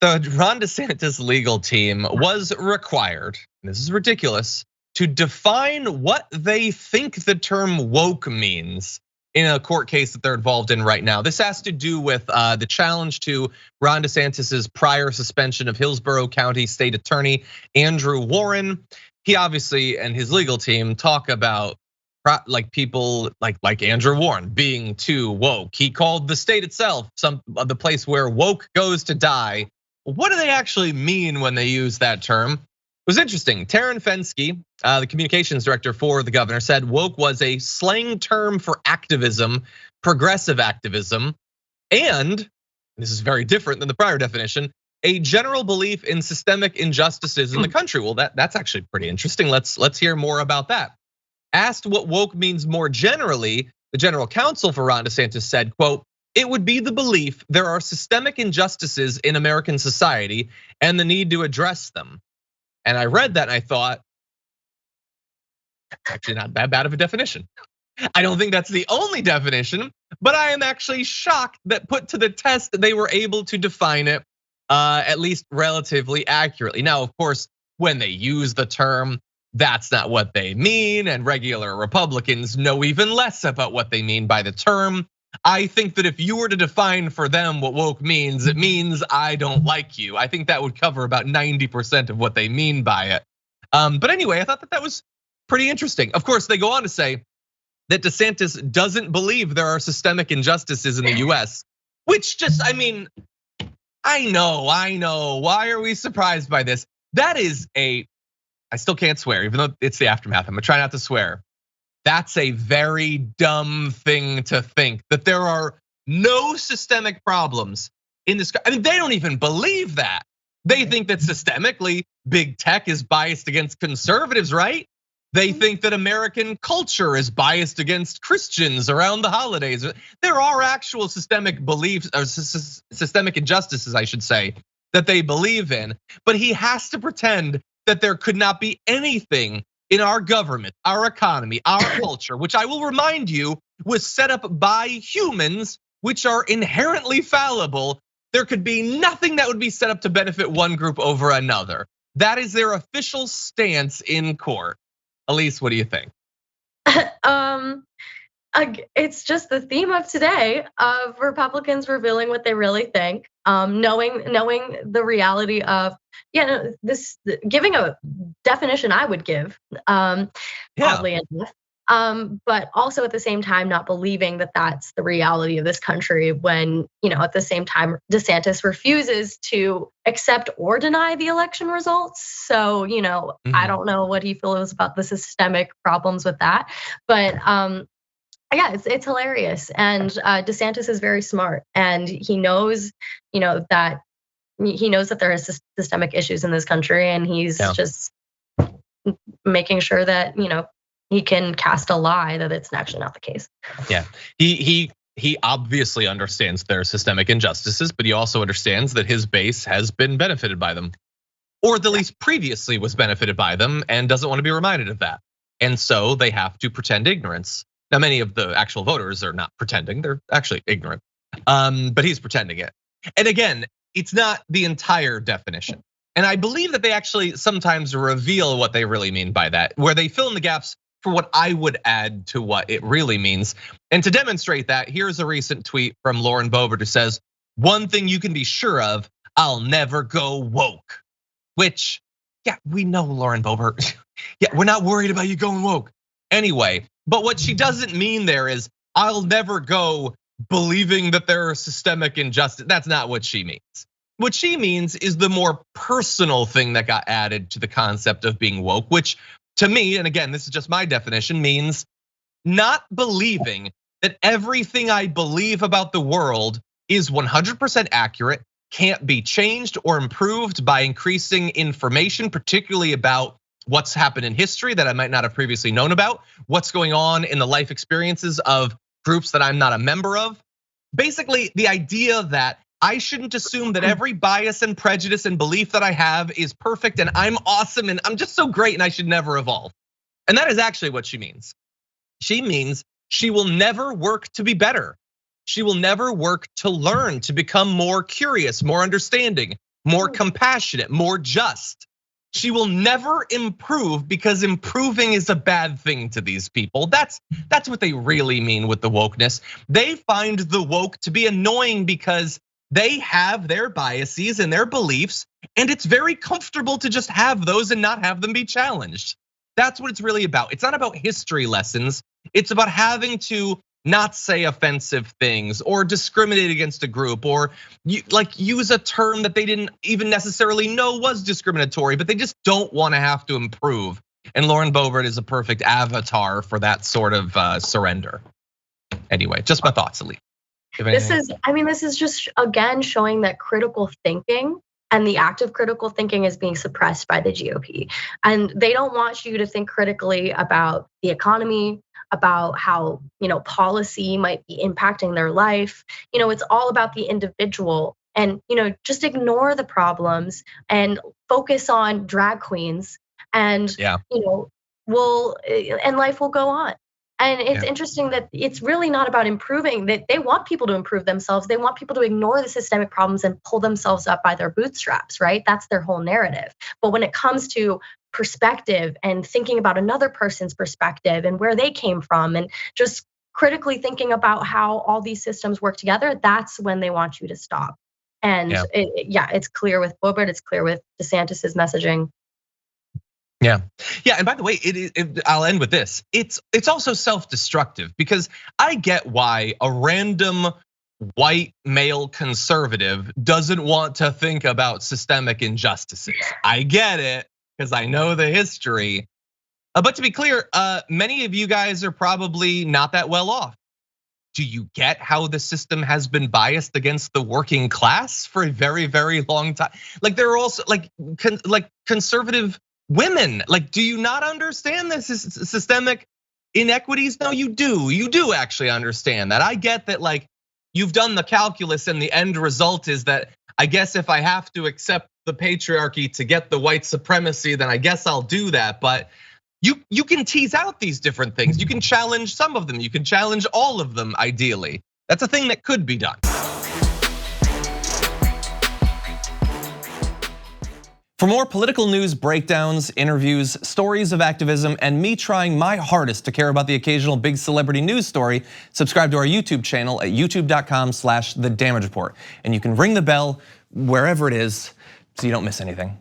The Ron DeSantis legal team was required, and this is ridiculous, to define what they think the term woke means in a court case that they're involved in right now. This has to do with the challenge to Ron DeSantis's prior suspension of Hillsborough County State Attorney Andrew Warren. He obviously and his legal team talk about like people like Andrew Warren being too woke. He called the state itself the place where woke goes to die. What do they actually mean when they use that term? It was interesting. Taryn Fenske, the communications director for the governor, said woke was a slang term for activism, progressive activism, and this is very different than the prior definition, a general belief in systemic injustices in the country. Well, that's actually pretty interesting. Let's hear more about that. Asked what woke means more generally, the general counsel for Ron DeSantis said, quote, "It would be the belief there are systemic injustices in American society and the need to address them." And I read that and I thought, actually not that bad of a definition. I don't think that's the only definition, but I am actually shocked that put to the test they were able to define it at least relatively accurately. Now, of course, when they use the term, that's not what they mean, and regular Republicans know even less about what they mean by the term. I think that if you were to define for them what woke means, it means I don't like you. I think that would cover about 90% of what they mean by it. But anyway, I thought that was pretty interesting. Of course, they go on to say that DeSantis doesn't believe there are systemic injustices in the US, which just, I mean, I know. Why are we surprised by this? That is I still can't swear, even though it's the aftermath. I'm gonna try not to swear. That's a very dumb thing to think, that there are no systemic problems in this. I mean, they don't even believe that. They think that systemically, big tech is biased against conservatives, right? They think that American culture is biased against Christians around the holidays. There are actual systemic beliefs, or systemic injustices, I should say, that they believe in. But he has to pretend that there could not be anything in our government, our economy, our culture, which I will remind you was set up by humans, which are inherently fallible. There could be nothing that would be set up to benefit one group over another. That is their official stance in court. Elise, what do you think? It's just the theme of today of Republicans revealing what they really think, knowing the reality of, this giving a definition I would give, oddly enough, but also at the same time not believing that that's the reality of this country when, at the same time DeSantis refuses to accept or deny the election results. So, I don't know what he feels about the systemic problems with that, but yeah, it's hilarious. And DeSantis is very smart, and he knows, that there is systemic issues in this country, and he's just making sure that he can cast a lie that it's actually not the case. Yeah, he obviously understands there are systemic injustices, but he also understands that his base has been benefited by them, or at least previously was benefited by them, and doesn't want to be reminded of that. And so they have to pretend ignorance. Now, many of the actual voters are not pretending, they're actually ignorant, but he's pretending it. And again, it's not the entire definition. And I believe that they actually sometimes reveal what they really mean by that, where they fill in the gaps for what I would add to what it really means. And to demonstrate that, here's a recent tweet from Lauren Boebert who says, "One thing you can be sure of, I'll never go woke." Which, yeah, we know Lauren Boebert. Yeah, we're not worried about you going woke. Anyway, but what she doesn't mean there is, I'll never go believing that there are systemic injustice. That's not what she means. What she means is the more personal thing that got added to the concept of being woke, which to me, and again, this is just my definition, means not believing that everything I believe about the world is 100% accurate, can't be changed or improved by increasing information, particularly about what's happened in history that I might not have previously known about, what's going on in the life experiences of groups that I'm not a member of. Basically, the idea that I shouldn't assume that every bias and prejudice and belief that I have is perfect and I'm awesome and I'm just so great and I should never evolve. And that is actually what she means. She means she will never work to be better. She will never work to learn, to become more curious, more understanding, more compassionate, more just. She will never improve because improving is a bad thing to these people. That's what they really mean with the wokeness. They find the woke to be annoying because they have their biases and their beliefs, and it's very comfortable to just have those and not have them be challenged. That's what it's really about. It's not about history lessons. It's about having to not say offensive things or discriminate against a group or like use a term that they didn't even necessarily know was discriminatory, but they just don't want to have to improve. And Lauren Boebert is a perfect avatar for that sort of surrender. Anyway, just my thoughts, Elise. This is just again showing that critical thinking and the act of critical thinking is being suppressed by the GOP. And they don't want you to think critically about the economy, about how policy might be impacting their life. It's all about the individual, and just ignore the problems and focus on drag queens, and and life will go on. And it's interesting that it's really not about improving, that they want people to improve themselves. They want people to ignore the systemic problems and pull themselves up by their bootstraps, right? That's their whole narrative. But when it comes to perspective and thinking about another person's perspective and where they came from and just critically thinking about how all these systems work together, that's when they want you to stop. And it's clear with Boebert, it's clear with DeSantis's messaging. Yeah, and by the way, I'll end with this. It's also self-destructive because I get why a random white male conservative doesn't want to think about systemic injustices. I get it because I know the history. But to be clear, many of you guys are probably not that well off. Do you get how the system has been biased against the working class for a very, very long time? Like there are also like conservative women, like, do you not understand this systemic inequities? No, you do. You do actually understand that. I get that, like, you've done the calculus and the end result is that I guess if I have to accept the patriarchy to get the white supremacy, then I guess I'll do that. But you can tease out these different things. You can challenge some of them. You can challenge all of them, ideally. That's a thing that could be done. For more political news, breakdowns, interviews, stories of activism, and me trying my hardest to care about the occasional big celebrity news story, subscribe to our YouTube channel at youtube.com/thedamagereport. And you can ring the bell wherever it is so you don't miss anything.